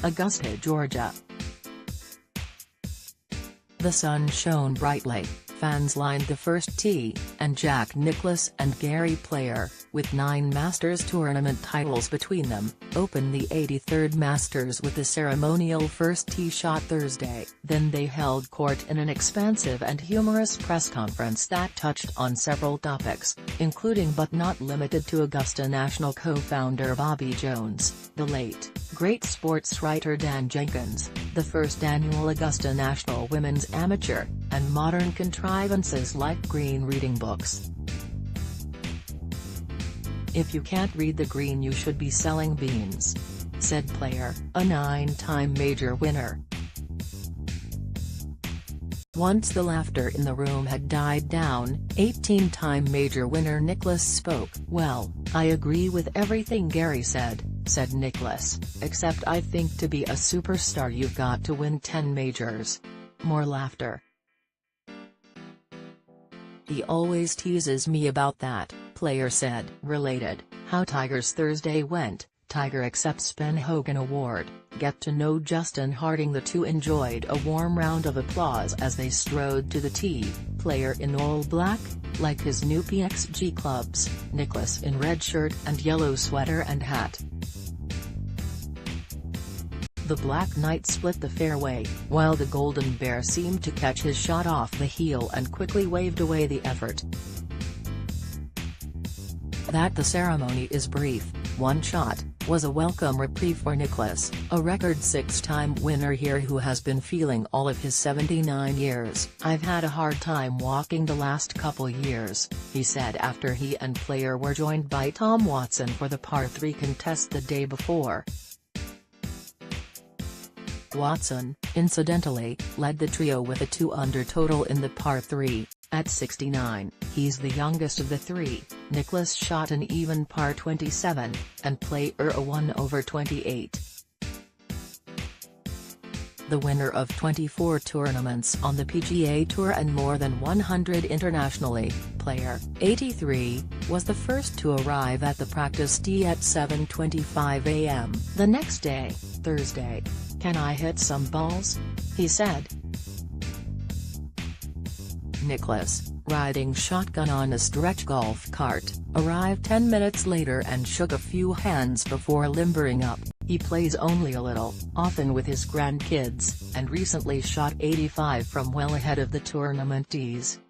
Augusta, Georgia. The sun shone brightly, fans lined the first tee, and Jack Nicklaus and Gary Player, with 9 Masters tournament titles between them, opened the 83rd Masters with a ceremonial first tee shot Thursday. Then they held court in an expansive and humorous press conference that touched on several topics, including but not limited to Augusta National co-founder Bobby Jones, the late, great sports writer Dan Jenkins, the first annual Augusta National Women's Amateur, and modern contrivances like green reading books. "If you can't read the green you should be selling beans," said Player, a 9-time major winner. Once the laughter in the room had died down, 18-time major winner Nicklaus spoke. "Well, I agree with everything Gary said," said Nicklaus, "except I think to be a superstar you've got to win 10 majors." More laughter. "He always teases me about that," Player said. Related, how Tigers Thursday went. Tiger accepts Ben Hogan Award. Get to know Justin Harding. The two enjoyed a warm round of applause as they strode to the tee, Player in all black, like his new PXG clubs, Nicklaus in red shirt and yellow sweater and hat. The Black Knight split the fairway, while the Golden Bear seemed to catch his shot off the heel and quickly waved away the effort. That the ceremony is brief, one shot, was a welcome reprieve for Nicklaus, a record 6-time winner here who has been feeling all of his 79 years. "I've had a hard time walking the last couple years," he said after he and Player were joined by Tom Watson for the par 3 contest the day before. Watson, incidentally, led the trio with a 2-under total in the par 3. At 69, he's the youngest of the three. Nicklaus shot an even par 27, and Player a 1/28. The winner of 24 tournaments on the PGA Tour and more than 100 internationally, Player, 83, was the first to arrive at the practice tee at 7:25 a.m. the next day, Thursday. "Can I hit some balls?" he said. Nicklaus, riding shotgun on a stretch golf cart, arrived 10 minutes later and shook a few hands before limbering up. He plays only a little, often with his grandkids, and recently shot 85 from well ahead of the tournament tees.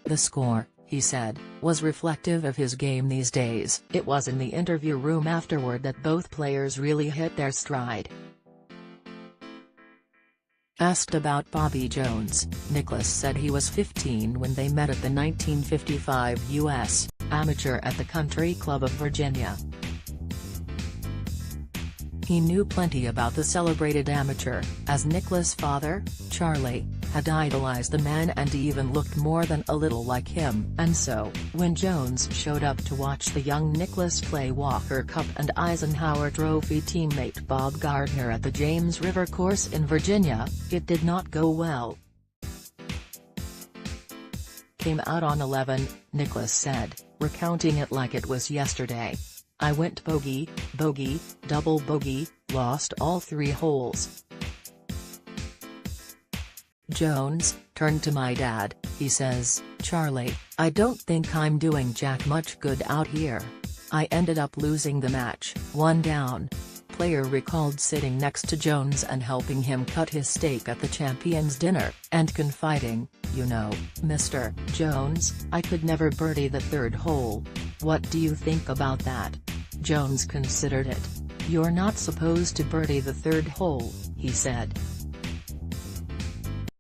The score, he said, was reflective of his game these days. It was in the interview room afterward that both players really hit their stride. Asked about Bobby Jones, Nicklaus said he was 15 when they met at the 1955 U.S. Amateur at the Country Club of Virginia. He knew plenty about the celebrated amateur, as Nicklaus' father, Charlie, had idolized the man and even looked more than a little like him. And so, when Jones showed up to watch the young Nicklaus play Walker Cup and Eisenhower Trophy teammate Bob Gardner at the James River course in Virginia, it did not go well. "Came out on 11, Nicklaus said, recounting it like it was yesterday. "I went bogey, bogey, double bogey, lost all 3 holes." Jones turned to my dad, he says, "Charlie, I don't think I'm doing jack much good out here. I ended up losing the match, 1 down." Player recalled sitting next to Jones and helping him cut his steak at the Champions Dinner, and confiding, "You know, Mr. Jones, I could never birdie the 3rd hole. What do you think about that?" Jones considered it. "You're not supposed to birdie the 3rd hole," he said.